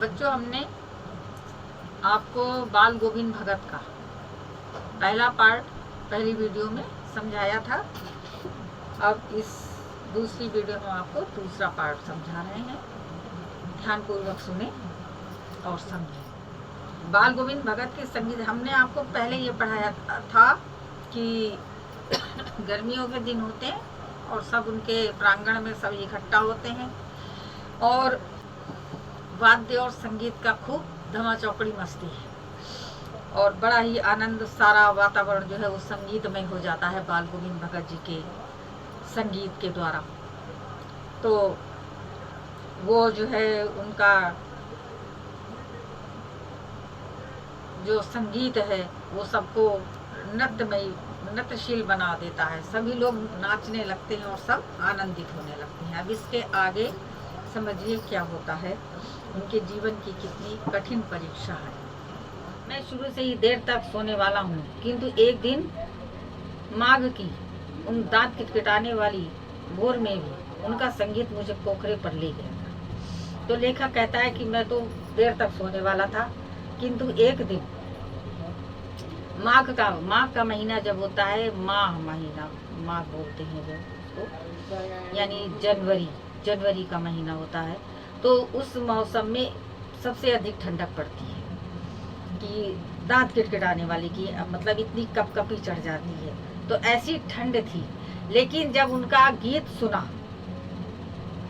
बच्चों, हमने आपको बाल गोविंद भगत का पहला पार्ट पहली वीडियो में समझाया था। अब इस दूसरी वीडियो में आपको दूसरा पार्ट समझा रहे हैं। ध्यानपूर्वक सुने और समझें। बाल गोविंद भगत के संगीत हमने आपको पहले ये पढ़ाया था कि गर्मियों के दिन होते हैं और सब उनके प्रांगण में सब इकट्ठा होते हैं और वाद्य और संगीत का खूब धमा चौकड़ी मस्ती है और बड़ा ही आनंद, सारा वातावरण जो है वो संगीतमय हो जाता है बाल गोविंद भगत जी के संगीत के द्वारा। तो वो जो है उनका जो संगीत है वो सबको नृत्यशील बना देता है। सभी लोग नाचने लगते हैं और सब आनंदित होने लगते हैं। अब इसके आगे समझिए क्या होता है, उनके जीवन की कितनी कठिन परीक्षा है। मैं शुरू से ही देर तक सोने वाला हूँ, किंतु एक दिन माघ की उन दांत किटकिटाने वाली भोर में भी उनका संगीत मुझे पोखरे पर ले गया। तो लेखक कहता है कि मैं तो देर तक सोने वाला था, किंतु एक दिन माघ का महीना जब होता है, माह महीना, माघ बोलते हैं जो उसको, यानी जनवरी का महीना होता है। तो उस मौसम में सबसे अधिक ठंडक पड़ती है कि दांत किटकिटाने वाली की मतलब इतनी कपकपी चढ़ जाती है। तो ऐसी ठंड थी, लेकिन जब उनका गीत सुना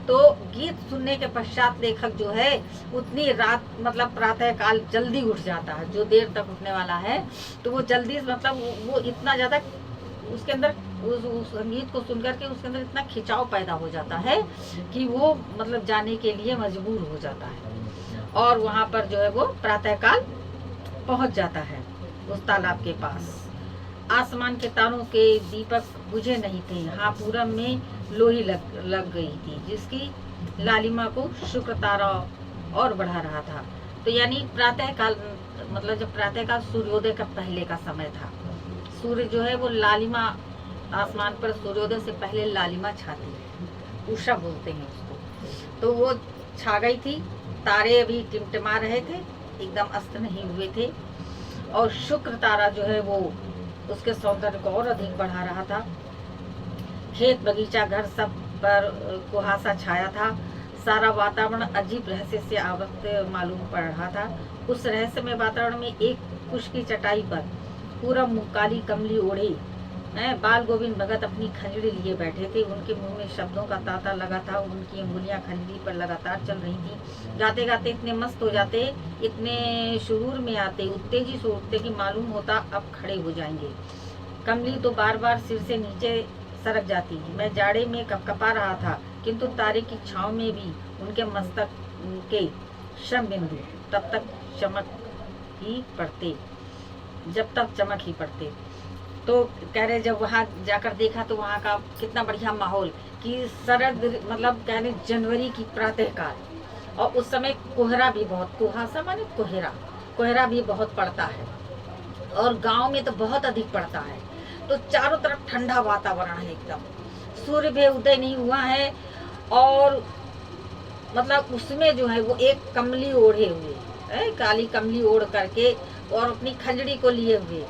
तो गीत सुनने के पश्चात लेखक जो है उतनी रात मतलब प्रातः काल जल्दी उठ जाता है। जो देर तक उठने वाला है तो वो जल्दी मतलब वो इतना ज़्यादा उसके अंदर उस संगीत को सुनकर के उसके अंदर इतना खिंचाव पैदा हो जाता है कि वो मतलब जाने के लिए मजबूर हो जाता है और वहाँ पर जो है वो प्रातःकाल पहुँच जाता है उस तालाब के पास। आसमान के तारों के दीपक बुझे नहीं थे। हाँ, पूरब में लोही लग गई थी जिसकी लालिमा को शुक्र तारा और बढ़ा रहा था। तो यानी प्रातःकाल मतलब जब प्रातःकाल सूर्योदय का पहले का समय था। सूर्य जो है वो लालिमा, आसमान पर सूर्योदय से पहले लालिमा छाती है, उषा बोलते हैं उसको। तो वो छा गई थी, तारे अभी टिमटिमा रहे थे, एकदम अस्त नहीं हुए थे और शुक्र तारा जो है वो उसके सौंदर्य को और अधिक बढ़ा रहा था। खेत बगीचा घर सब पर कुहासा छाया था। सारा वातावरण अजीब रहस्य से आवृत मालूम पड़ रहा था। उस रहस्यमय वातावरण में एक कुश की चटाई पर पूरा मुँह काली कमली ओढ़े बाल गोविंद भगत अपनी खंजड़ी लिए बैठे थे। उनके मुंह में शब्दों का तांता लगा था। उनकी अंगुलियां खंजड़ी पर लगातार चल रही थी। गाते गाते इतने मस्त हो जाते, इतने शुरूर में आते, उत्तेजी से उठते कि मालूम होता अब खड़े हो जाएंगे। कमली तो बार बार सिर से नीचे सरक जाती। मैं जाड़े में कपकपा रहा था, किंतु तारे की छाँव में भी उनके मस्तक के श्रम बिंदु तब तक चमक ही पड़ते जब तक चमक ही पड़ते। तो कह रहे जब वहाँ जाकर देखा तो वहाँ का कितना बढ़िया माहौल कि शरद मतलब कह रहे जनवरी की प्रातःकाल और उस समय कोहरा भी बहुत, कुहासा माने कोहरा भी बहुत पड़ता है और गांव में तो बहुत अधिक पड़ता है। तो चारों तरफ ठंडा वातावरण है एकदम। सूर्य भी उदय नहीं हुआ है और मतलब उसमें जो है वो एक कमली ओढ़े हुए काली कमली ओढ़ करके और अपनी खंजड़ी को लिए हुए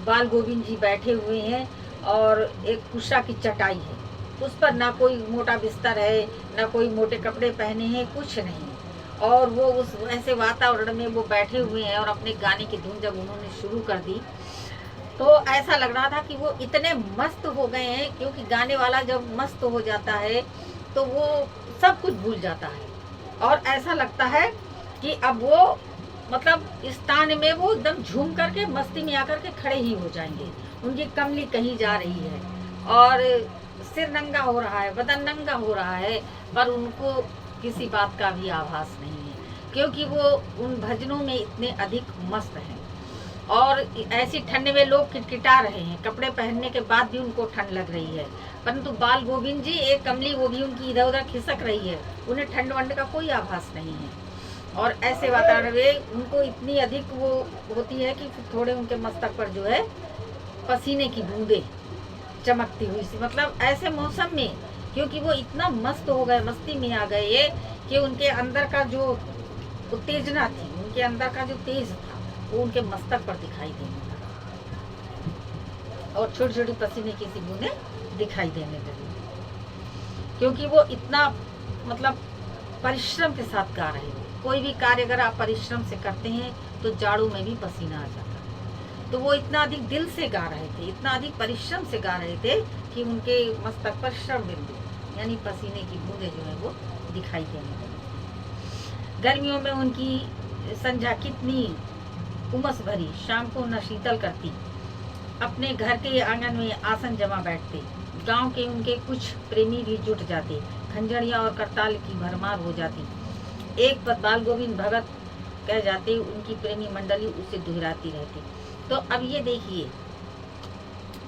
बाल गोविंद जी बैठे हुए हैं और एक उषा की चटाई है। उस पर ना कोई मोटा बिस्तर है, ना कोई मोटे कपड़े पहने हैं, कुछ नहीं। और वो उस ऐसे वातावरण में वो बैठे हुए हैं और अपने गाने की धुन जब उन्होंने शुरू कर दी तो ऐसा लग रहा था कि वो इतने मस्त हो गए हैं, क्योंकि गाने वाला जब मस्त हो जाता है तो वो सब कुछ भूल जाता है और ऐसा लगता है कि अब वो मतलब इस तान में वो एकदम झूम करके मस्ती में आकर के खड़े ही हो जाएंगे। उनकी कमली कहीं जा रही है और सिर नंगा हो रहा है, बदन नंगा हो रहा है, पर उनको किसी बात का भी आभास नहीं है, क्योंकि वो उन भजनों में इतने अधिक मस्त हैं। और ऐसी ठंड में लोग किटकिटा रहे हैं, कपड़े पहनने के बाद भी उनको ठंड लग रही है, परंतु बाल गोविंद जी एक कमली वो भी उनकी इधर उधर खिसक रही है, उन्हें ठंड वंड का कोई आभास नहीं है। और ऐसे वातावरण में उनको इतनी अधिक वो होती है कि थोड़े उनके मस्तक पर जो है पसीने की बूंदें चमकती हुई सी, मतलब ऐसे मौसम में, क्योंकि वो इतना मस्त हो गए, मस्ती में आ गए कि उनके अंदर का जो उत्तेजना थी, उनके अंदर का जो तेज था वो उनके मस्तक पर दिखाई देने लगा और छोटी छोटी पसीने की सी बूंदें दिखाई देने लगी, क्योंकि वो इतना मतलब परिश्रम के साथ गा रहे थे। कोई भी कार्य अगर आप परिश्रम से करते हैं तो जाड़ों में भी पसीना आ जाता है। तो वो इतना अधिक दिल से गा रहे थे, इतना अधिक परिश्रम से गा रहे थे कि उनके मस्तक पर श्रम बिंदु यानी पसीने की बूंदें जो है वो दिखाई देने लगी। गर्मियों में उनकी संध्या कितनी उमस भरी, शाम को न शीतल करती, अपने घर के आंगन में आसन जमा बैठते, गांव के उनके कुछ प्रेमी भी जुट जाते, खंजड़ियाँ और करताल की भरमार हो जाती। एक पद बाल गोविंद भगत कह जाते, उनकी प्रेमी मंडली उसे दोहराती रहती। तो अब ये देखिए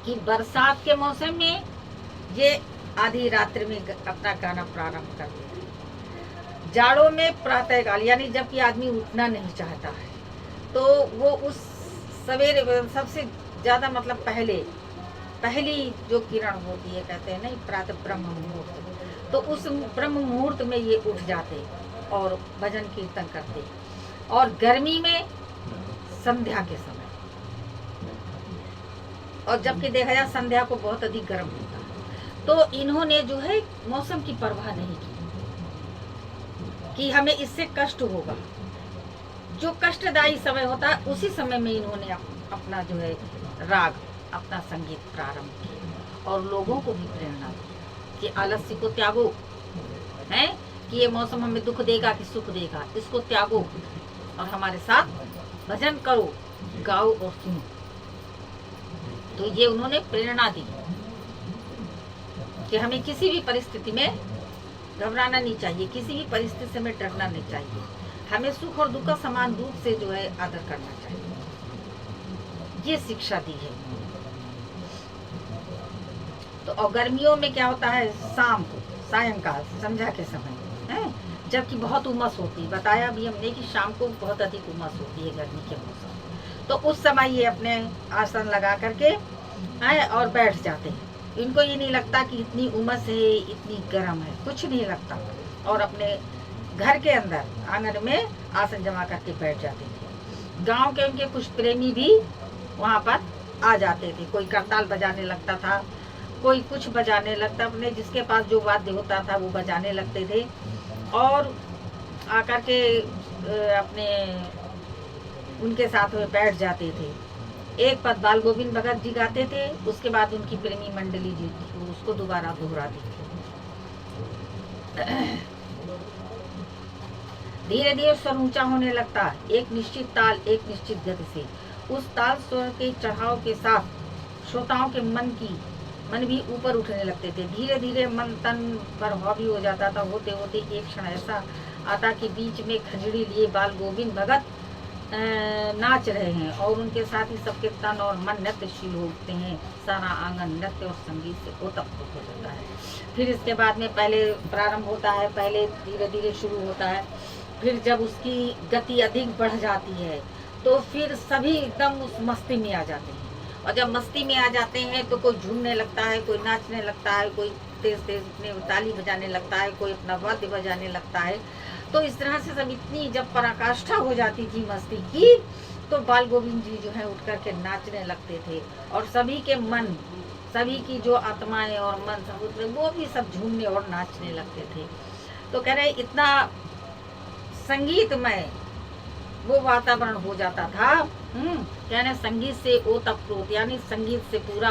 कि बरसात के मौसम में ये आधी रात्रि में अपना गाना प्रारंभ करते हैं। जाड़ों में प्रातःकाल यानी जबकि आदमी उठना नहीं चाहता है तो वो उस सवेरे सबसे ज़्यादा मतलब पहली जो किरण होती है, कहते हैं नहीं, प्रातः ब्रह्म मुहूर्त, तो उस ब्रह्म मुहूर्त में ये उठ जाते और भजन कीर्तन करते। और गर्मी में संध्या के समय, और जबकि देखा जाए संध्या को बहुत अधिक गर्म होता है, तो इन्होंने जो है मौसम की परवाह नहीं की कि हमें इससे कष्ट होगा। जो कष्टदायी समय होता है उसी समय में इन्होंने अपना जो है राग, अपना संगीत प्रारंभ किया और लोगों को भी प्रेरणा दी कि आलस्य को त्यागो, है कि ये मौसम हमें दुख देगा कि सुख देगा, इसको त्यागो और हमारे साथ भजन करो, गाओ और सुनो। तो ये उन्होंने प्रेरणा दी कि हमें किसी भी परिस्थिति में घबराना नहीं चाहिए, किसी भी परिस्थिति से हमें डरना नहीं चाहिए, हमें सुख और दुख का समान रूप से जो है आदर करना चाहिए। ये शिक्षा दी है। तो और गर्मियों में क्या होता है, शाम को, सायंकाल, संध्या के समय है, जबकि बहुत उमस होती है। बताया भी हमने कि शाम को बहुत अधिक उमस होती है गर्मी के मौसम। तो उस समय ये अपने आसन लगा करके है और बैठ जाते हैं। इनको ये नहीं लगता कि इतनी उमस है, इतनी गर्म है, कुछ नहीं लगता। और अपने घर के अंदर आंगन में आसन जमा करके बैठ जाते थे। गांव के उनके कुछ प्रेमी भी वहाँ पर आ जाते थे। कोई करताल बजाने लगता था, कोई कुछ बजाने लगता, अपने जिसके पास जो वाद्य होता था वो बजाने लगते थे और आकर के अपने उनके साथ में बैठ जाते थे। एक पद बाल गोविंद भगत जी गाते थे, उसके बाद उनकी प्रेमी मंडली जी थी उसको दोबारा दोहराती थी। धीरे धीरे स्वर ऊंचा होने लगता, एक निश्चित ताल, एक निश्चित गति से। उस ताल स्वर के चढ़ाव के साथ श्रोताओं के मन भी ऊपर उठने लगते थे। धीरे धीरे मन तन पर हावी हो जाता था। होते होते एक क्षण ऐसा आता कि बीच में खंजड़ी लिए बाल गोविंद भगत नाच रहे हैं और उनके साथ ही सबके तन और मन नृत्यशील होते हैं। सारा आंगन नृत्य और संगीत से ओतप्रोत हो जाता है। फिर इसके बाद में पहले प्रारंभ होता है, पहले धीरे धीरे शुरू होता है, फिर जब उसकी गति अधिक बढ़ जाती है तो फिर सभी एकदम उस मस्ती में आ जाते हैं। और जब मस्ती में आ जाते हैं तो कोई झूमने लगता है, कोई नाचने लगता है, कोई तेज तेज अपने ताली बजाने लगता है, कोई अपना वाद्य बजाने लगता है। तो इस तरह से सब इतनी जब पराकाष्ठा हो जाती थी मस्ती की तो बाल गोविंद जी जो है उठ कर के नाचने लगते थे और सभी के मन, सभी की जो आत्माएं और मन सब वो भी सब झूमने और नाचने लगते थे। तो कह रहे इतना संगीतमय वो वातावरण हो जाता था। कहने संगीत से ओतप्रोत यानी संगीत से पूरा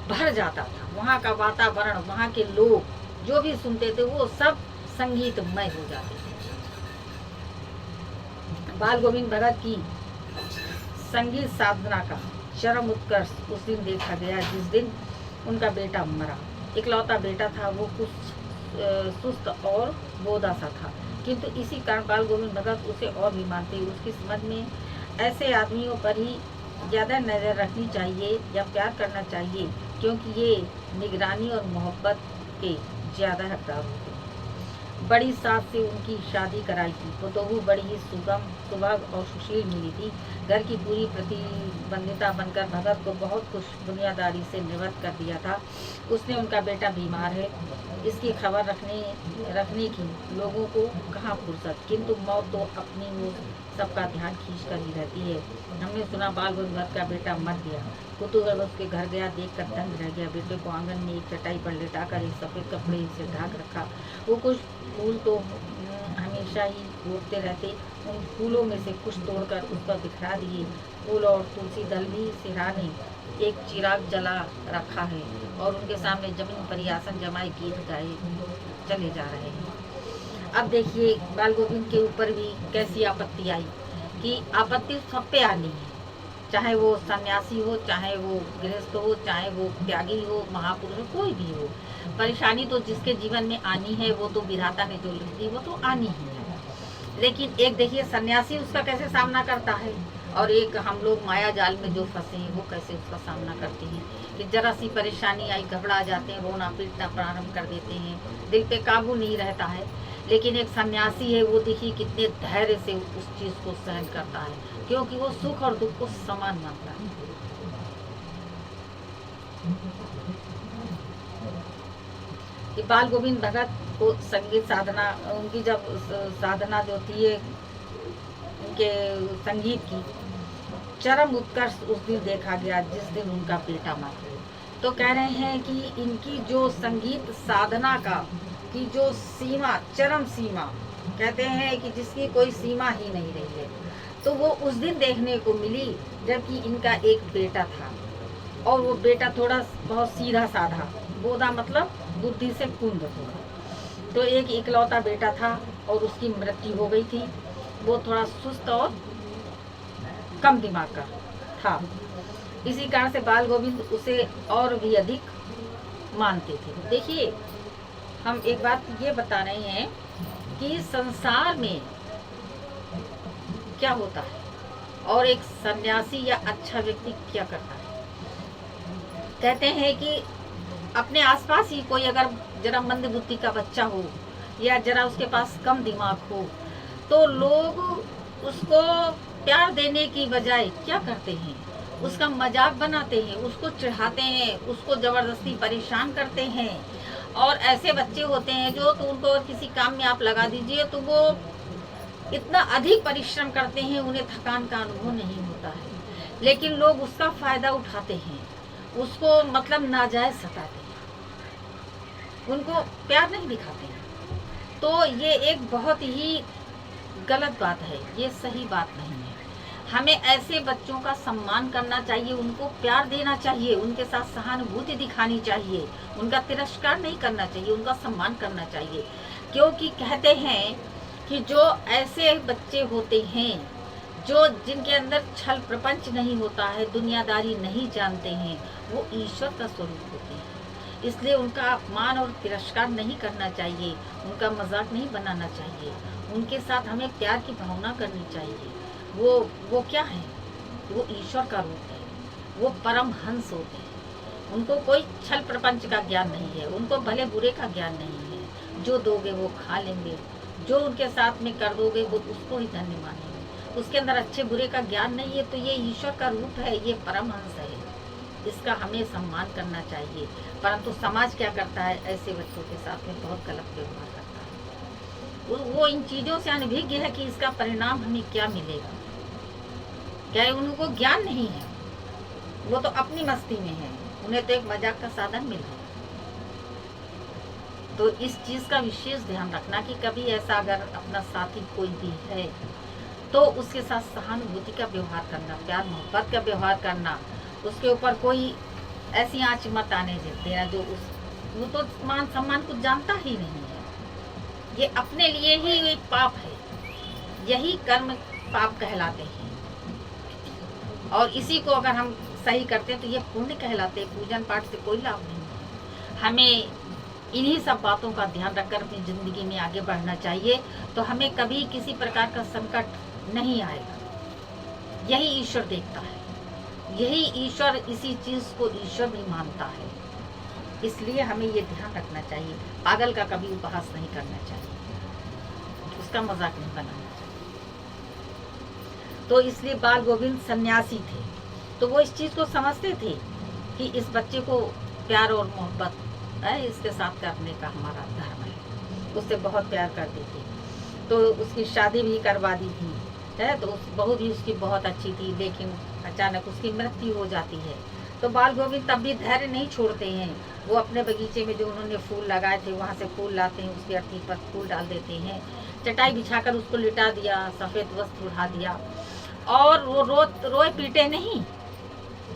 भर जाता था। वहाँ का वातावरण, वहाँ के लोग जो भी सुनते थे वो सब संगीतमय हो जाते थे। बाल गोविंद भगत की संगीत साधना का चरम उत्कर्ष उस दिन देखा गया जिस दिन उनका बेटा मरा। इकलौता बेटा था, वो कुछ सुस्त और बोधा सा था, किंतु इसी कारण बाल गोविंद भगत उसे और भी मानते। उसकी समझ में ऐसे आदमियों पर ही ज़्यादा नज़र रखनी चाहिए या प्यार करना चाहिए क्योंकि ये निगरानी और मोहब्बत के ज़्यादा हकदार होते हैं। बड़ी सास से उनकी शादी कराई थी। पुतोहू बड़ी ही सुगम, सुभग और सुशील मिली थी। घर की पूरी प्रतिबंधिता बनकर भगत को बहुत कुछ दुनियादारी से निवृत्त कर दिया था। उसने उनका बेटा बीमार है, इसकी खबर रखने की लोगों को कहाँ फुर्सत, किंतु मौत तो अपनी ओर सबका ध्यान खींच कर ही रहती है। हमने सुना बाल गोविंद का बेटा मर गया, कुतूहल उसके घर गया, देखकर दंग रह गया। बेटे को आंगन में एक चटाई पर लिटाकर एक सफ़ेद कपड़े से ढक रखा। वो कुछ फूल तो हमेशा ही रोकते रहते, उन फूलों में से कुछ तोड़कर उस पर बिखरा दिए। फूल और तुलसी दल भी सिरहाने एक चिराग जला रखा है और उनके सामने जमीन पर ही आसन जमाए गीत गाए चले जा रहे हैं। अब देखिए बाल गोविंद के ऊपर भी कैसी आपत्ति आई, कि आपत्ति सब पे आनी है, चाहे वो सन्यासी हो, चाहे वो गृहस्थ हो, चाहे वो त्यागी हो, महापुरुष हो, कोई भी हो। परेशानी तो जिसके जीवन में आनी है वो तो विधाता ने जो लिख दी वो तो आनी ही है। लेकिन एक देखिए सन्यासी उसका कैसे सामना करता है, और एक हम लोग माया जाल में जो फंसे हैं वो कैसे उसका सामना करते हैं, कि जरा सी परेशानी आई घबरा जाते हैं, रोना पीटना प्रारंभ कर देते हैं, दिल पे काबू नहीं रहता है। लेकिन एक सन्यासी है वो देखिए कितने धैर्य से उस चीज़ को सहन करता है, क्योंकि वो सुख और दुख को समान मानता है। कि बाल गोविंद भगत को संगीत साधना, उनकी जब साधना जो थी उनके संगीत की चरम उत्कर्ष उस दिन देखा गया जिस दिन उनका बेटा मरा। तो कह रहे हैं कि इनकी जो संगीत साधना का की जो सीमा, चरम सीमा, कहते हैं कि जिसकी कोई सीमा ही नहीं रही है, तो वो उस दिन देखने को मिली जबकि इनका एक बेटा था, और वो बेटा थोड़ा बहुत सीधा साधा, बोधा मतलब बुद्धि से कुंद हो। तो एक इकलौता बेटा था और उसकी मृत्यु हो गई थी। वो थोड़ा सुस्त और कम दिमाग का था, इसी कारण से बाल गोविंद उसे और भी अधिक मानते थे। देखिए हम एक बात ये बता रहे हैं कि संसार में क्या होता है और एक सन्यासी या अच्छा व्यक्ति क्या करता है। कहते हैं कि अपने आसपास ही कोई अगर जरा मंद बुद्धि का बच्चा हो या जरा उसके पास कम दिमाग हो, तो लोग उसको प्यार देने की बजाय क्या करते हैं, उसका मजाक बनाते हैं, उसको चिढ़ाते हैं, उसको जबरदस्ती परेशान करते हैं। और ऐसे बच्चे होते हैं जो तो उनको किसी काम में आप लगा दीजिए तो वो इतना अधिक परिश्रम करते हैं, उन्हें थकान का अनुभव नहीं होता है, लेकिन लोग उसका फायदा उठाते हैं, उसको मतलब नाजायज सताते हैं, उनको प्यार नहीं दिखाते हैं। तो ये एक बहुत ही गलत बात है, ये सही बात नहीं है। हमें ऐसे बच्चों का सम्मान करना चाहिए, उनको प्यार देना चाहिए, उनके साथ सहानुभूति दिखानी चाहिए, उनका तिरस्कार नहीं करना चाहिए, उनका सम्मान करना चाहिए। क्योंकि कहते हैं कि जो ऐसे बच्चे होते हैं जो जिनके अंदर छल प्रपंच नहीं होता है, दुनियादारी नहीं जानते हैं, वो ईश्वर का स्वरूप होते हैं। इसलिए उनका अपमान और तिरस्कार नहीं करना चाहिए, उनका मजाक नहीं बनाना चाहिए, उनके साथ हमें प्यार की भावना करनी चाहिए। वो क्या है, वो ईश्वर का रूप है, वो परम हंस होते हैं, उनको कोई छल प्रपंच का ज्ञान नहीं है, उनको भले बुरे का ज्ञान नहीं है। जो दोगे वो खा लेंगे, जो उनके साथ में कर दोगे वो उसको ही धन्य मानेंगे। उसके अंदर अच्छे बुरे का ज्ञान नहीं है, तो ये ईश्वर का रूप है, ये परम हंस है, इसका हमें सम्मान करना चाहिए। परंतु समाज क्या करता है, ऐसे बच्चों के साथ में बहुत गलत व्यवहार करता है। वो इन चीज़ों से अनभिज्ञ है कि इसका परिणाम हमें क्या मिलेगा। क्या उनको ज्ञान नहीं है, वो तो अपनी मस्ती में है, उन्हें तो एक मजाक का साधन मिल रहा है। तो इस चीज़ का विशेष ध्यान रखना कि कभी ऐसा अगर अपना साथी कोई भी है तो उसके साथ सहानुभूति का व्यवहार करना, प्यार मोहब्बत का व्यवहार करना, उसके ऊपर कोई ऐसी आँच मत आने देना जो वो तो मान सम्मान कुछ जानता ही नहीं है। ये अपने लिए ही एक पाप है, यही कर्म पाप कहलाते हैं, और इसी को अगर हम सही करते हैं तो ये पुण्य कहलाते हैं। पूजन पाठ से कोई लाभ नहीं है। हमें इन्हीं सब बातों का ध्यान रखकर अपनी ज़िंदगी में आगे बढ़ना चाहिए, तो हमें कभी किसी प्रकार का संकट नहीं आएगा। यही ईश्वर देखता है, यही ईश्वर, इसी चीज़ को ईश्वर भी मानता है। इसलिए हमें ये ध्यान रखना चाहिए, पागल का कभी उपहास नहीं करना चाहिए, उसका मजाक नहीं बनाना चाहिए। तो इसलिए बाल गोविंद सन्यासी थे, तो वो इस चीज़ को समझते थे कि इस बच्चे को प्यार और मोहब्बत इसके साथ करने का हमारा धर्म है। उससे बहुत प्यार करती थी, तो उसकी शादी भी करवा दी थी, है। तो उस बहू भी उसकी बहुत अच्छी थी, लेकिन अचानक उसकी मृत्यु हो जाती है। तो बाल गोविंद तब भी धैर्य नहीं छोड़ते हैं। वो अपने बगीचे में जो उन्होंने फूल लगाए थे वहाँ से फूल लाते हैं, उसकी अर्थी पर फूल डाल देते हैं, चटाई बिछाकर उसको लिटा दिया, सफ़ेद वस्त्र उठा दिया, और वो रोए पीटे नहीं।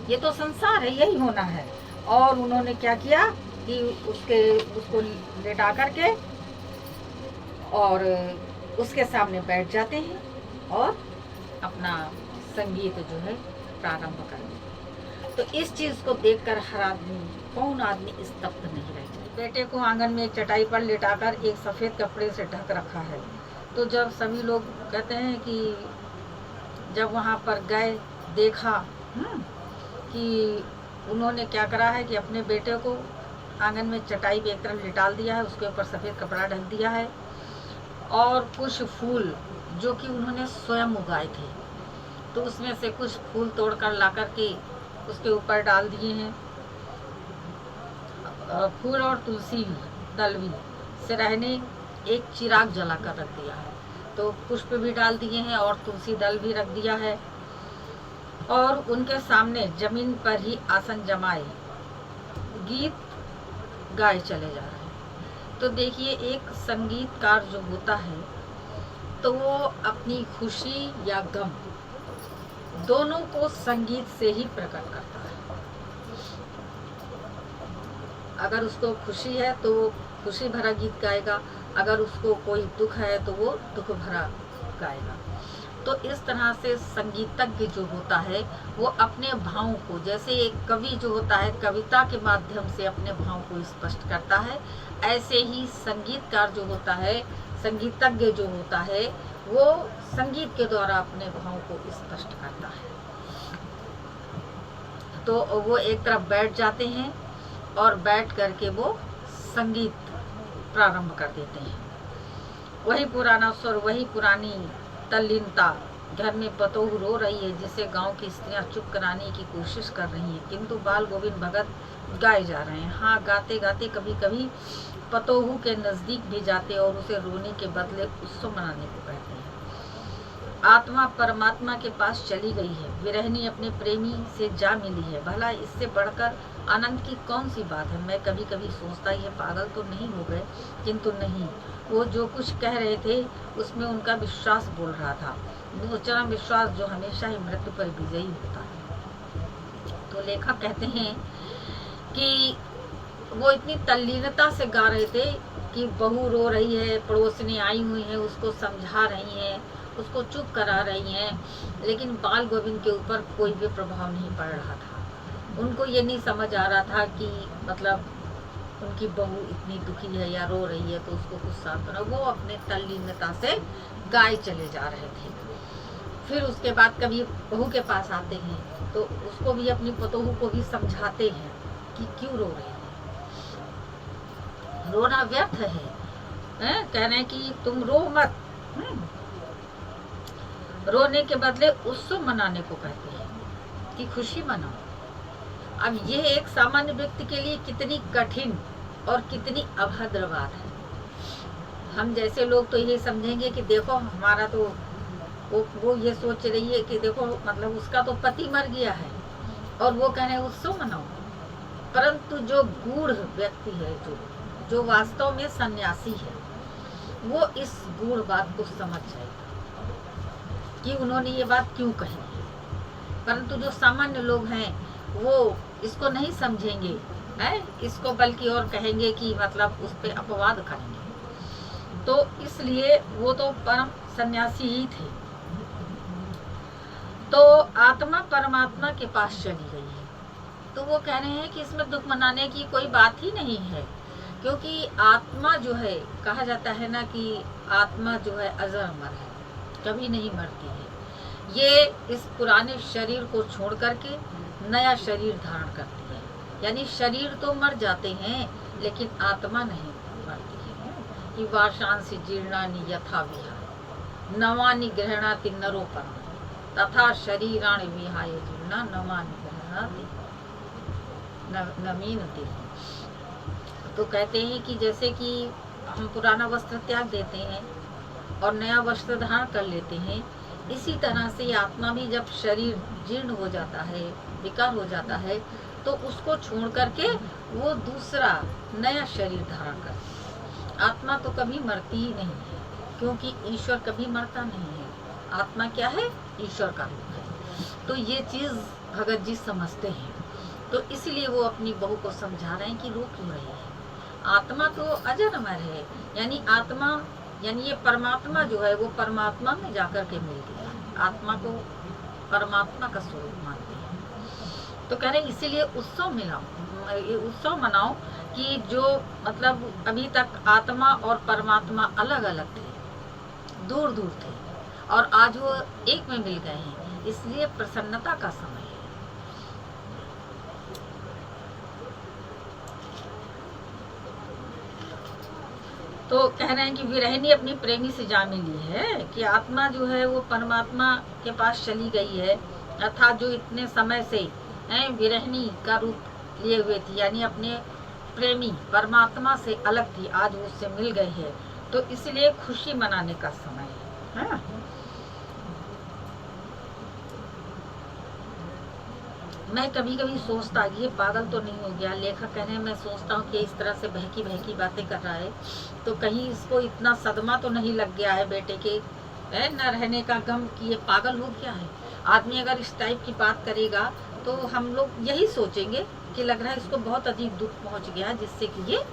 ये तो संसार है, यही होना है। और उन्होंने क्या किया कि उसको लेटा करके और उसके सामने बैठ जाते हैं और अपना संगीत जो है प्रारंभ कर देते। तो इस चीज़ को देखकर हर आदमी, कौन आदमी स्तब्ध नहीं रह जाए। बेटे को आंगन में एक चटाई पर लेटाकर एक सफ़ेद कपड़े से ढक रखा है। तो जब सभी लोग कहते हैं कि जब वहाँ पर गए, देखा कि उन्होंने क्या करा है कि अपने बेटे को आंगन में चटाई पे एक तरफ लिटाल दिया है, उसके ऊपर सफ़ेद कपड़ा ढक दिया है, और कुछ फूल जो कि उन्होंने स्वयं उगाए थे, तो उसमें से कुछ फूल तोड़कर ला कर के उसके ऊपर डाल दिए हैं। फूल और तुलसी भी, दल भी से रहने एक चिराग जला कर रख दिया है। तो पुष्प भी डाल दिए हैं और तुलसी दल भी रख दिया है, और उनके सामने जमीन पर ही आसन जमाए गीत गाए चले जा रहे हैं। तो देखिए, एक संगीतकार जो होता है तो वो अपनी खुशी या गम दोनों को संगीत से ही प्रकट करता है। अगर उसको खुशी है तो वो खुशी भरा गीत गाएगा, अगर उसको कोई दुख है तो वो दुख भरा गाएगा। तो इस तरह से संगीतज्ञ जो होता है वो अपने भावों को, जैसे एक कवि जो होता है कविता के माध्यम से अपने भाव को स्पष्ट करता है, ऐसे ही संगीतकार जो होता है, संगीतज्ञ जो होता है, वो संगीत के द्वारा अपने भाव को स्पष्ट करता है। तो वो एक तरफ बैठ जाते हैं और बैठ करके वो संगीत प्रारंभ कर देते हैं। वही पुराना स्वर, वही पुरानी तल्लीनता। घर में पतोहू रो रही है, जिसे गांव की स्त्रियां चुप कराने की कोशिश कर रही हैं, किंतु बाल गोविंद भगत गाए जा रहे हैं। हाँ, गाते गाते कभी कभी पतोहू के नज़दीक भी जाते और उसे रोने के बदले उत्सव मनाने को कहते हैं। आत्मा परमात्मा के पास चली गई है, विरहनी अपने प्रेमी से जा मिली है। भला इससे बढ़कर आनंद की कौन सी बात है। मैं कभी कभी सोचता ये पागल तो नहीं हो गए, किंतु नहीं, वो जो कुछ कह रहे थे उसमें उनका विश्वास बोल रहा था, वो चरम विश्वास जो हमेशा ही मृत्यु पर विजयी होता है। तो लेखक कहते हैं कि वो इतनी तल्लीनता से गा रहे थे कि बहू रो रही है, पड़ोसनी आई हुई है, उसको समझा रही हैं, उसको चुप करा रही हैं, लेकिन बाल गोविंद के ऊपर कोई भी प्रभाव नहीं पड़ रहा था। उनको ये नहीं समझ आ रहा था कि मतलब उनकी बहू इतनी दुखी है या रो रही है तो उसको कुछ सांत्वना। वो अपने तल्लीनता से गाए चले जा रहे थे। फिर उसके बाद कभी बहू के पास आते हैं तो उसको भी, अपनी पतोहू को भी समझाते हैं कि क्यों रो रहे हैं, रोना व्यर्थ है, कह रहे हैं कि तुम रो मत, रोने के बदले उत्सव मनाने को कहते हैं कि खुशी मनाओ। अब यह एक सामान्य व्यक्ति के लिए कितनी कठिन और कितनी अभद्र बात है। हम जैसे लोग तो यही समझेंगे कि देखो हमारा तो वो ये सोच रही है कि देखो मतलब उसका तो पति मर गया है और वो कह रहे हैं उत्सव मनाओ। परंतु जो गूढ़ व्यक्ति है, जो वास्तव में सन्यासी है, वो इस गूढ़ बात को समझ जाएगा कि उन्होंने ये बात क्यों कही है। परंतु जो सामान्य लोग हैं वो इसको नहीं समझेंगे, इसको बल्कि और कहेंगे कि मतलब उस पर अपवाद करेंगे। तो इसलिए वो तो परम सन्यासी ही थे। तो आत्मा परमात्मा के पास चली गई है, तो वो कह रहे हैं कि इसमें दुख मनाने की कोई बात ही नहीं है, क्योंकि आत्मा जो है, कहा जाता है ना कि आत्मा जो है अजर अमर है, कभी नहीं मरती है। ये इस पुराने शरीर को छोड़ करके नया शरीर धारण करती है। यानी शरीर तो मर जाते हैं लेकिन आत्मा नहीं मरती है। कि वाशांसी जीर्णानि यथा विहाय नवानि गृह्णाति नरोपम तथा शरीराणि विहाय जीर्णा नवानि गृह्णाति नवीनति। तो कहते हैं कि जैसे कि हम पुराना वस्त्र त्याग देते हैं और नया वस्त्र धारण कर लेते हैं, इसी तरह से आत्मा भी जब शरीर जीर्ण हो जाता है, विकार हो जाता है, तो उसको छोड़ करके वो दूसरा नया शरीर धारण करती है। आत्मा तो कभी मरती ही नहीं है, क्योंकि ईश्वर कभी मरता नहीं है। आत्मा क्या है? ईश्वर का रूप है। तो ये चीज़ भगत जी समझते हैं, तो इसलिए वो अपनी बहू को समझा रहे हैं कि रो क्यों रही है। आत्मा तो अजर अमर है, यानी आत्मा यानी ये परमात्मा जो है वो परमात्मा में जाकर के मिल गया। आत्मा को परमात्मा का स्वरूप मानते हैं। तो कह रहे इसीलिए उत्सव उत्सव मनाओ कि जो मतलब अभी तक आत्मा और परमात्मा अलग अलग थे, दूर दूर थे, और आज वो एक में मिल गए हैं, इसलिए प्रसन्नता का समय है। तो कह रहे हैं कि विरहिणी अपनी प्रेमी से जा मिली है, कि आत्मा जो है वो परमात्मा के पास चली गई है, अर्थात जो इतने समय से विरहिणी का रूप लिए हुए थी, यानी अपने प्रेमी परमात्मा से अलग थी, आज वो उससे मिल गए हैं, तो इसलिए खुशी मनाने का समय है। मैं कभी कभी सोचता ये पागल तो नहीं हो गया। लेखक कह रहे हैं मैं सोचता हूँ कि इस तरह से बहकी बहकी बातें कर रहा है, तो कहीं इसको इतना सदमा तो नहीं लग गया है बेटे के न रहने का गम कि ये पागल हो गया है। आदमी अगर इस टाइप की बात करेगा तो हम लोग यही सोचेंगे कि लग रहा है इसको बहुत अधिक दुख पहुँच गया, जिससे कि ये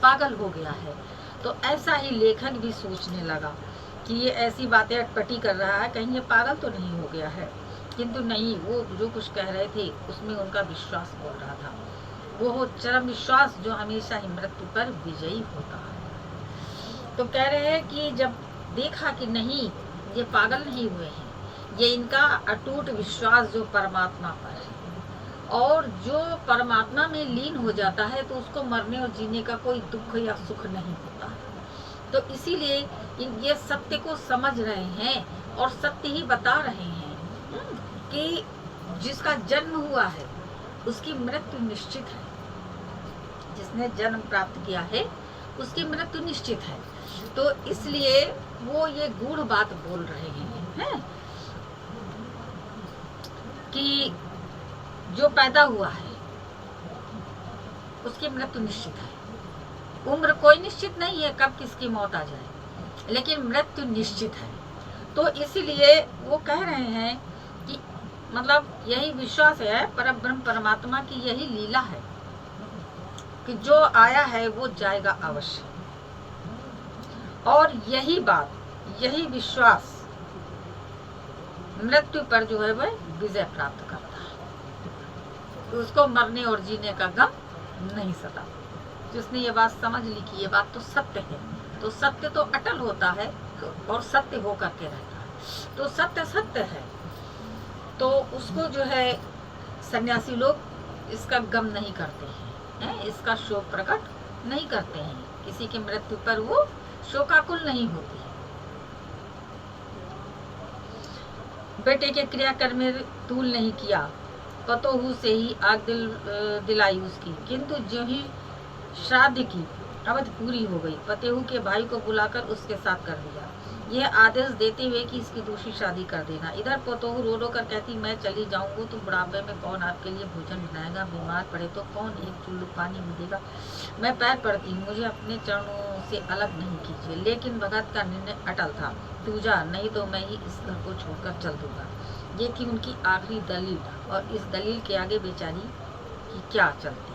पागल हो गया है। तो ऐसा ही लेखक भी सोचने लगा कि ये ऐसी बातें अटपटी कर रहा है, कहीं ये पागल तो नहीं हो गया है। किंतु नहीं, वो जो कुछ कह रहे थे उसमें उनका विश्वास बोल रहा था, वो हो चरम विश्वास जो हमेशा ही मृत्यु पर विजयी होता है। तो कह रहे हैं कि जब देखा कि नहीं ये पागल नहीं हुए हैं, ये इनका अटूट विश्वास जो परमात्मा पर है, और जो परमात्मा में लीन हो जाता है तो उसको मरने और जीने का कोई दुख या सुख नहीं होता है। तो इसीलिए ये सत्य को समझ रहे हैं और सत्य ही बता रहे हैं कि जिसका जन्म हुआ है उसकी मृत्यु निश्चित है। जिसने जन्म प्राप्त किया है उसकी मृत्यु निश्चित है। तो इसलिए वो ये गूढ़ बात बोल रहे हैं कि जो पैदा हुआ है उसकी मृत्यु निश्चित है। उम्र कोई निश्चित नहीं है कब किसकी मौत आ जाए, लेकिन मृत्यु निश्चित है। तो इसलिए वो कह रहे हैं कि मतलब यही विश्वास है परब्रह्म परमात्मा की, यही लीला है कि जो आया है वो जाएगा अवश्य। और यही बात, यही विश्वास मृत्यु पर जो है वह विजय प्राप्त करता है, तो उसको मरने और जीने का गम नहीं सता। जिसने ये बात समझ ली कि ये बात तो सत्य है, तो सत्य तो अटल होता है और सत्य होकर के रहता है। तो सत्य सत्य है, तो उसको जो है सन्यासी लोग इसका गम नहीं करते हैं, इसका शोक प्रकट नहीं करते हैं। किसी की मृत्यु पर वो शोकाकुल नहीं होती है। बेटे के क्रियाकर्म में तूल नहीं किया, पतोहू से ही आग दिलाई उसकी, किंतु जो ही श्राद्ध की अवधि पूरी हो गई, पतेहू के भाई को बुलाकर उसके साथ कर दिया, यह आदेश देते हुए कि इसकी दूसरी शादी कर देना। इधर पतोहू रो रो कर कहती मैं चली जाऊंगी तो बुढ़ापे में कौन आपके लिए भोजन बनाएगा, बीमार पड़े तो कौन एक चुल्लू पानी मिलेगा। मैं पैर पड़ती हूँ, मुझे अपने चरणों से अलग नहीं कीजिए। लेकिन भगत का निर्णय अटल था, तू जा, नहीं तो मैं ही इस घर को छोड़कर चल दूंगा। ये थी उनकी आखिरी दलील, और इस दलील के आगे बेचारी की क्या चलती।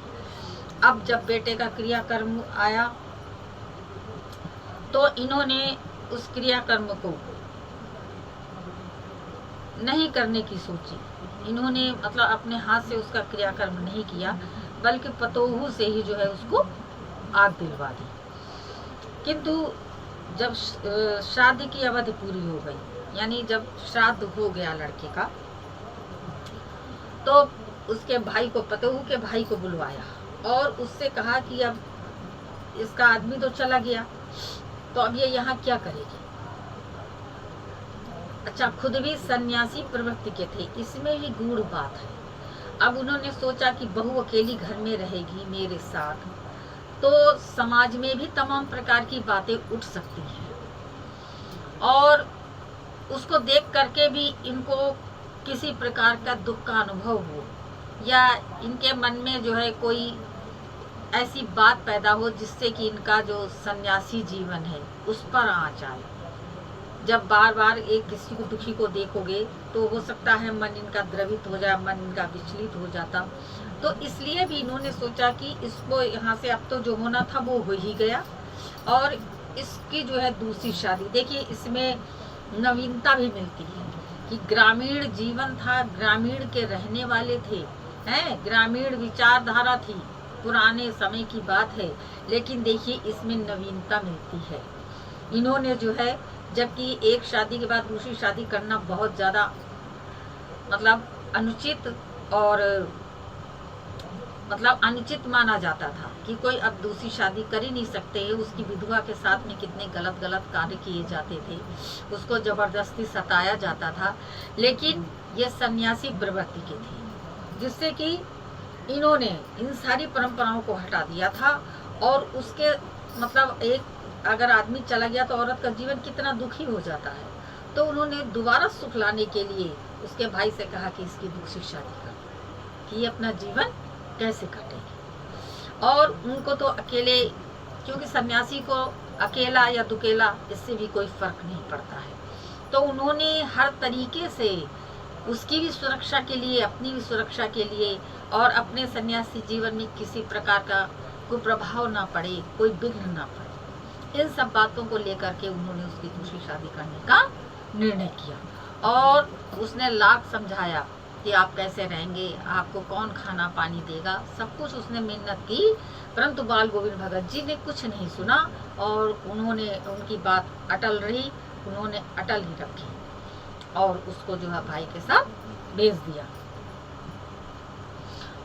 अब जब बेटे का क्रियाकर्म आया तो इन्होंने उस क्रियाकर्म को नहीं करने की सोची। इन्होंने मतलब अपने हाथ से उसका क्रियाकर्म नहीं किया, बल्कि पतोहू से ही जो है उसको आग दिलवा दी। किंतु जब श्राद्ध की अवधि पूरी हो गई, यानी जब श्राद्ध हो गया लड़के का, तो उसके भाई को, पतोहू के भाई को बुलवाया और उससे कहा कि अब इसका आदमी तो चला गया, तो अब ये यहाँ क्या करेगी। अच्छा, खुद भी सन्यासी प्रवृत्ति के थे, इसमें भी गूढ़ बात है। अब उन्होंने सोचा कि बहू अकेली घर में रहेगी मेरे साथ, तो समाज में भी तमाम प्रकार की बातें उठ सकती हैं और उसको देख करके भी इनको किसी प्रकार का दुख का अनुभव हो या इनके मन में जो है कोई ऐसी बात पैदा हो जिससे कि इनका जो सन्यासी जीवन है उस पर आ जाए। जब बार बार एक किसी को दुखी को देखोगे तो हो सकता है मन इनका द्रवित हो जाए, मन इनका विचलित हो जाता। तो इसलिए भी इन्होंने सोचा कि इसको यहाँ से अब तो जो होना था वो हो ही गया और इसकी जो है दूसरी शादी। देखिए इसमें नवीनता भी मिलती है कि ग्रामीण जीवन था, ग्रामीण के रहने वाले थे, हैं, ग्रामीण विचारधारा थी, पुराने समय की बात है, लेकिन देखिए इसमें नवीनता मिलती है। इन्होंने जो है, जबकि एक शादी के बाद दूसरी शादी करना बहुत ज़्यादा मतलब अनुचित माना जाता था कि कोई अब दूसरी शादी कर ही नहीं सकते है। उसकी विधवा के साथ में कितने गलत कार्य किए जाते थे, उसको जबरदस्ती सताया जाता था, लेकिन ये सन्यासी प्रवृत्ति के थे जिससे कि इन्होंने इन सारी परंपराओं को हटा दिया था। और उसके मतलब एक अगर आदमी चला गया तो औरत का जीवन कितना दुखी हो जाता है, तो उन्होंने दोबारा सुख लाने के लिए उसके भाई से कहा कि इसकी दूसरी शादी कर, कि ये अपना जीवन कैसे काटेगी। और उनको तो अकेले, क्योंकि सन्यासी को अकेला या दुकेला इससे भी कोई फर्क नहीं पड़ता है, तो उन्होंने हर तरीके से उसकी भी सुरक्षा के लिए, अपनी भी सुरक्षा के लिए और अपने सन्यासी जीवन में किसी प्रकार का कोई प्रभाव ना पड़े, कोई विघ्न ना पड़े, इन सब बातों को लेकर के उन्होंने उसकी दूसरी शादी करने का निर्णय किया। और उसने लाख समझाया कि आप कैसे रहेंगे, आपको कौन खाना पानी देगा, सब कुछ उसने मिन्नत की, परंतु बाल गोविंद भगत जी ने कुछ नहीं सुना और उन्होंने, उनकी बात अटल रही, उन्होंने अटल ही रखी और उसको जो है भाई के साथ भेज दिया।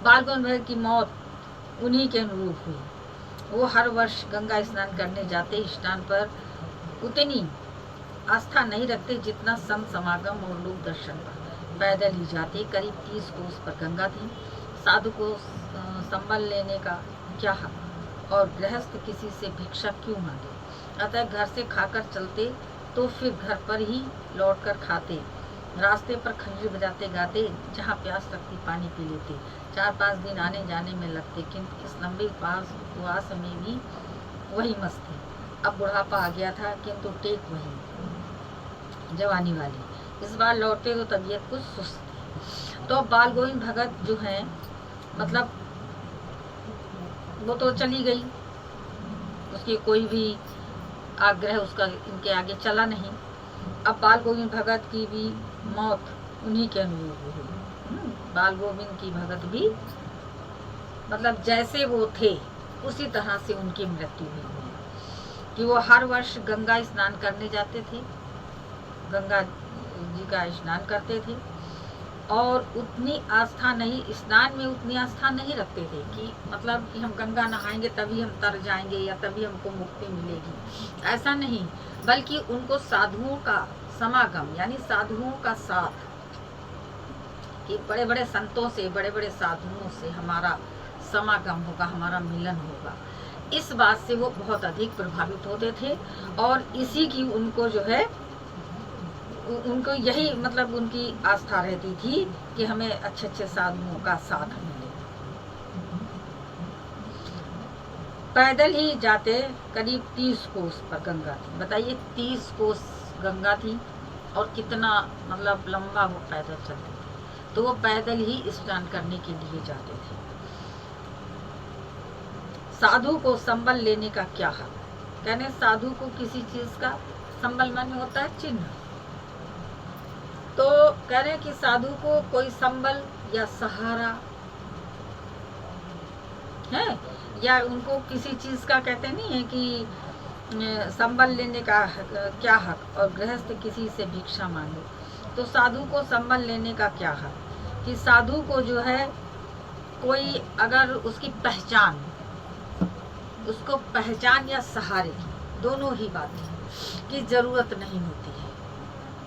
बाल गोविंद भगत की मौत उन्हीं के अनुरूप हुई। वो हर वर्ष गंगा स्नान करने जाते, स्नान पर उतनी आस्था नहीं रखते जितना संत समागम और लोक दर्शन पर। पैदल ही जाते, करीब 30 कोस पर गंगा थी। साधु को संबल लेने का क्या हक और गृहस्थ किसी से भिक्षा क्यों मांगे। अतः घर से खाकर चलते तो फिर घर पर ही लौटकर खाते, रास्ते पर खंजरी बजाते गाते, जहाँ प्यास लगती पानी पी लेते। 4-5 दिन आने जाने में लगते, किंतु इस लंबे उपवास में भी वही मस्त थे। अब बुढ़ापा आ गया था, किंतु टेक वही जवानी वाली। इस बार लौटे तो तबीयत कुछ सुस्त थी। तो बाल गोविंद भगत जो हैं, मतलब वो तो चली गई, उसकी कोई भी आग्रह उसका इनके आगे चला नहीं। अब बाल गोविंद भगत की भी मौत उन्हीं के अनुरूप हुई। बाल गोविंद की भगत भी मतलब जैसे वो थे उसी तरह से उनकी मृत्यु हुई कि वो हर वर्ष गंगा स्नान करने जाते थे, गंगा जी का स्नान करते थे और उतनी आस्था नहीं, स्नान में उतनी आस्था नहीं रखते थे कि मतलब कि हम गंगा नहाएंगे तभी हम तर जाएंगे या तभी हमको मुक्ति मिलेगी, ऐसा नहीं, बल्कि उनको साधुओं का समागम यानी साधुओं का साथ, कि बड़े बड़े संतों से, बड़े बड़े साधुओं से हमारा समागम होगा, हमारा मिलन होगा, इस बात से वो बहुत अधिक प्रभावित होते थे। और इसी की उनको जो है, उनको यही मतलब उनकी आस्था रहती थी कि हमें अच्छे अच्छे साधुओं का साथ मिले। पैदल ही जाते, करीब 30 कोस पर गंगा थी। बताइए 30 कोस गंगा थी और कितना मतलब लंबा वो पैदल चलते थे। तो वो पैदल ही स्नान करने के लिए जाते थे। साधु को संबल लेने का क्या हक। कहने साधु को किसी चीज का संबल माने होता है चिन्ह, तो कह रहे हैं कि साधु को कोई संबल या सहारा है या उनको किसी चीज का कहते नहीं है कि संबल लेने का क्या हक और गृहस्थ किसी से भिक्षा मांगे। तो साधु को संबल लेने का क्या हक कि साधु को जो है कोई अगर उसकी पहचान, उसको पहचान या सहारे की दोनों ही बातें की जरूरत नहीं होती है।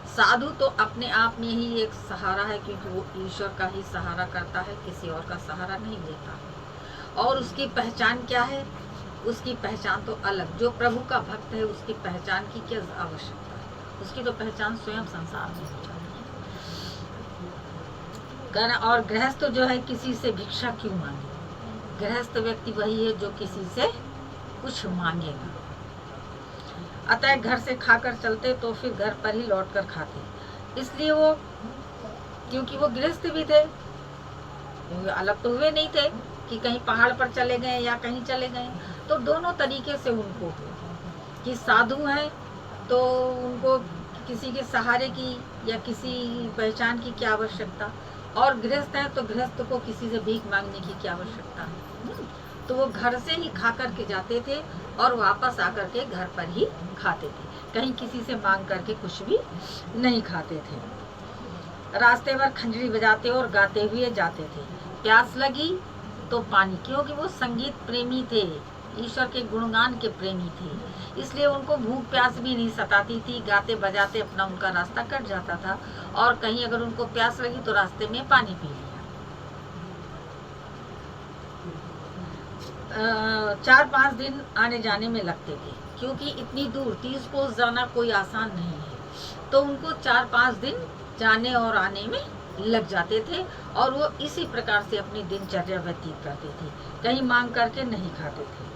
साधु तो अपने आप में ही एक सहारा है क्योंकि वो ईश्वर का ही सहारा करता है, किसी और का सहारा नहीं लेता है। और उसकी पहचान क्या है उसकी पहचान तो अलग, जो प्रभु का भक्त है उसकी पहचान की क्या आवश्यकता है, उसकी तो पहचान स्वयं संसार में हो जाती है। और गृहस्थ जो है किसी से भिक्षा क्यों मांगे? गृहस्थ व्यक्ति वही है जो किसी से कुछ मांगेगा। अतः घर से खाकर चलते तो फिर घर पर ही लौट कर खाते। इसलिए वो, क्योंकि वो गृहस्थ भी थे, अलग तो हुए नहीं थे कि कहीं पहाड़ पर चले गए या कहीं चले गए, तो दोनों तरीके से उनको, कि साधु हैं तो उनको किसी के सहारे की या किसी पहचान की क्या आवश्यकता, और गृहस्थ हैं तो गृहस्थ को किसी से भीख मांगने की क्या आवश्यकता। तो वो घर से ही खा करके जाते थे और वापस आकर के घर पर ही खाते थे, कहीं किसी से मांग करके कुछ भी नहीं खाते थे। रास्ते भर खंजरी बजाते और गाते हुए जाते थे। प्यास लगी तो पानी, क्योंकि वो संगीत प्रेमी थे, ईश्वर के गुणगान के प्रेमी थे, इसलिए उनको भूख प्यास भी नहीं सताती थी। गाते बजाते अपना उनका रास्ता कट जाता था, और कहीं अगर उनको प्यास लगी तो रास्ते में पानी पी लिया। 4-5 दिन आने जाने में लगते थे, क्योंकि इतनी दूर 30 कोस जाना कोई आसान नहीं है, तो उनको 4-5 दिन जाने और आने में लग जाते थे, और वो इसी प्रकार से अपनी दिनचर्या व्यतीत करते थे, कहीं मांग करके नहीं खाते थे।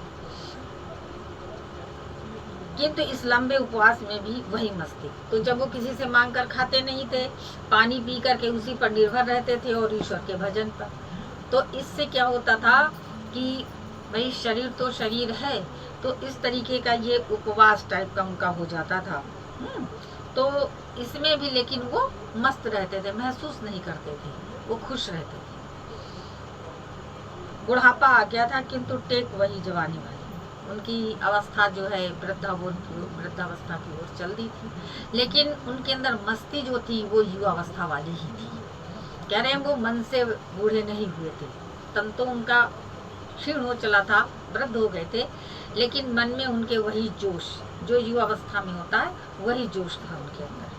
किंतु इस लंबे उपवास में भी वही मस्ती। तो जब वो किसी से मांग कर खाते नहीं थे, पानी पी करके उसी पर निर्भर रहते थे और ईश्वर के भजन पर, तो इससे क्या होता था कि भाई शरीर तो शरीर है, तो इस तरीके का ये उपवास टाइप का उनका हो जाता था। तो इसमें भी लेकिन वो मस्त रहते थे, महसूस नहीं करते थे, वो खुश रहते थे। बुढ़ापा आ गया था, किंतु टेक वही जवानी वाली। उनकी अवस्था जो है वृद्धावस्था की ओर चल दी थी, लेकिन उनके अंदर मस्ती जो थी वो युवावस्था वाली ही थी। कह रहे हैं वो मन से बूढ़े नहीं हुए थे, तन तो उनका क्षीण हो चला था, वृद्ध हो गए थे, लेकिन मन में उनके वही जोश जो युवावस्था में होता है, वही जोश था उनके अंदर।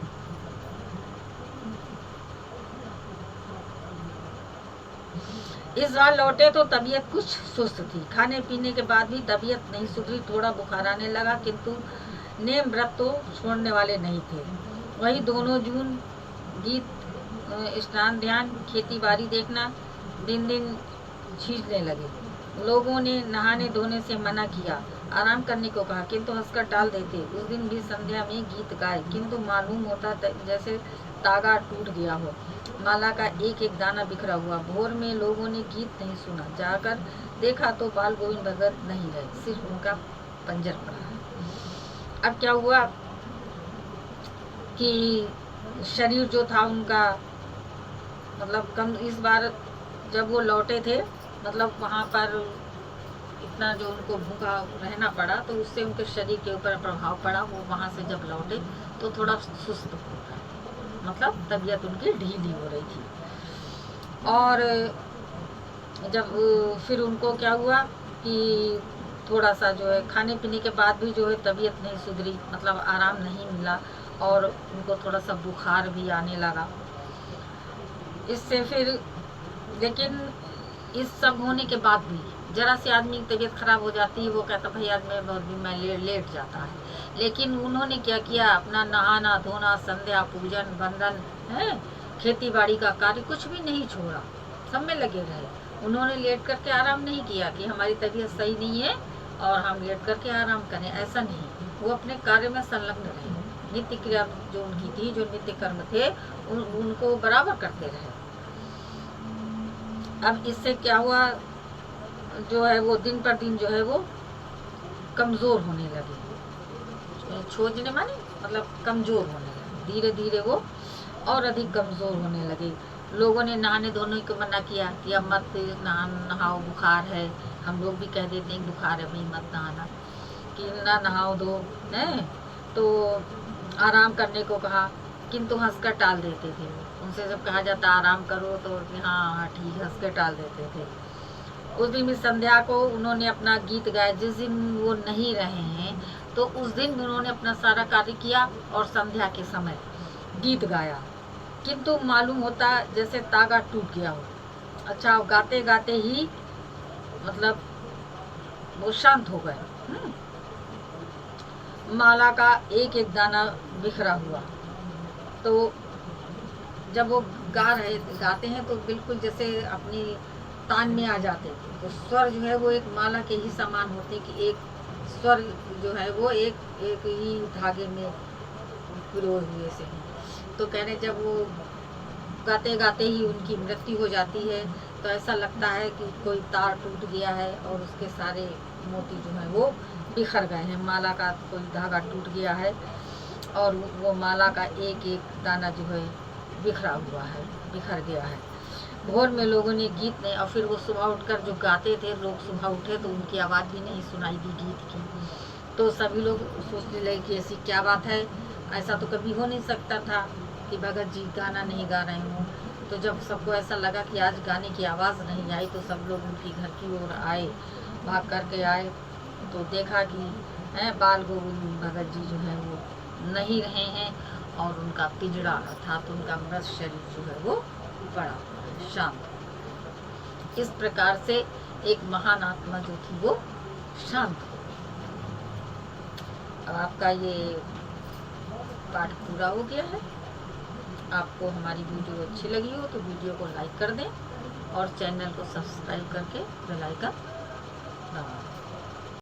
इस बार लौटे तो तबीयत कुछ सुस्त थी, खाने पीने के बाद भी तबीयत नहीं सुधरी, थोड़ा बुखार आने लगा, किंतु नेम व्रत तो छोड़ने वाले नहीं थे। वही दोनों जून गीत, स्नान ध्यान, खेती बाड़ी देखना दिन दिन खींचने लगे। लोगों ने नहाने धोने से मना किया, आराम करने को कहा, किंतु हंसकर टाल देते। उस दिन भी संध्या में गीत गाए, किंतु मालूम होता जैसे तागा टूट गया हो, माला का एक एक दाना बिखरा हुआ। भोर में लोगों ने गीत नहीं सुना, जाकर देखा तो बाल गोविंद भगत नहीं रहे, सिर्फ उनका पंजर पड़ा है। अब क्या हुआ कि शरीर जो था उनका, मतलब कम, इस बार जब वो लौटे थे, मतलब वहाँ पर इतना जो उनको भूखा रहना पड़ा, तो उससे उनके शरीर के ऊपर प्रभाव पड़ा। वो वहाँ से जब लौटे तो थोड़ा सुस्त हो गए, मतलब तबीयत उनकी ढीली हो रही थी। और जब फिर उनको क्या हुआ कि थोड़ा सा जो है खाने पीने के बाद भी जो है तबीयत नहीं सुधरी, मतलब आराम नहीं मिला, और उनको थोड़ा सा बुखार भी आने लगा। इससे फिर, लेकिन इस सब होने के बाद भी जरा से आदमी की तबीयत खराब हो जाती है, वो कहता भाई आज मैं बहुत भी मैं लेट जाता है। लेकिन उन्होंने क्या किया, अपना नहाना धोना, संध्या पूजन बंधन है, खेती बाड़ी का कार्य कुछ भी नहीं छोड़ा, सब में लगे रहे। उन्होंने लेट करके आराम नहीं किया कि हमारी तबीयत सही नहीं है और हम लेट करके आराम करें, ऐसा नहीं। वो अपने कार्य में संलग्न रहे, नित्य क्रिया जो उनकी थी, जो नित्य कर्म थे, उनको बराबर करते रहे। अब इससे क्या हुआ, जो है वो दिन पर दिन जो है वो कमज़ोर होने लगे। छोजने माने मतलब कमज़ोर होने लगे, धीरे धीरे वो और अधिक कमज़ोर होने लगे। लोगों ने नहाने धोने को मना किया कि अब मत नहाओ, बुखार है। हम लोग भी कह देते हैं बुखार है भाई मत नहाना, कि ना नहाओ दो है, तो आराम करने को कहा, किंतु हंसकर टाल देते थे। उनसे जब कहा जाता आराम करो तो हाँ ठीक, हंस कर टाल देते थे। उस दिन भी संध्या को उन्होंने अपना गीत गाया। जिस दिन वो नहीं रहे हैं तो उस दिन भी उन्होंने अपना सारा कार्य किया और संध्या के समय गीत गाया, किंतु मालूम होता जैसे तागा टूट गया हो। अच्छा, गाते गाते ही मतलब वो शांत हो गए। माला का एक एक दाना बिखरा हुआ। तो जब वो गाते हैं तो बिल्कुल जैसे अपनी तान में आ जाते थे। तो स्वर जो है वो एक माला के ही समान होते कि एक स्वर जो है वो एक एक ही धागे में पिरोए हुए से हैं। तो कहने जब वो गाते गाते ही उनकी मृत्यु हो जाती है तो ऐसा लगता है कि कोई तार टूट गया है और उसके सारे मोती जो है वो बिखर गए हैं। माला का कोई धागा टूट गया है और वो माला का एक एक दाना जो है बिखरा हुआ है, बिखर गया है। भोर में लोगों ने गीत नहीं, और फिर वो सुबह उठकर जो गाते थे, लोग सुबह उठे तो उनकी आवाज़ भी नहीं सुनाई दी गीत की। तो सभी लोग सोचने लगे कि ऐसी क्या बात है, ऐसा तो कभी हो नहीं सकता था कि भगत जी गाना नहीं गा रहे हों। तो जब सबको ऐसा लगा कि आज गाने की आवाज़ नहीं आई तो सब लोग उनकी घर की ओर आए, भाग करके आए। तो देखा कि बाल गोविंद भगत जी जो है वो नहीं रहे हैं और उनका पिंजड़ा अर्थात उनका मृत शरीर जो है वो पड़ा हुआ है, शांत। इस प्रकार से एक महान आत्मा जो थी वो शांत हो गई। अब आपका ये पाठ पूरा हो गया है। आपको हमारी वीडियो अच्छी लगी हो तो वीडियो को लाइक कर दें और चैनल को सब्सक्राइब करके बेल आइकन दबाएं।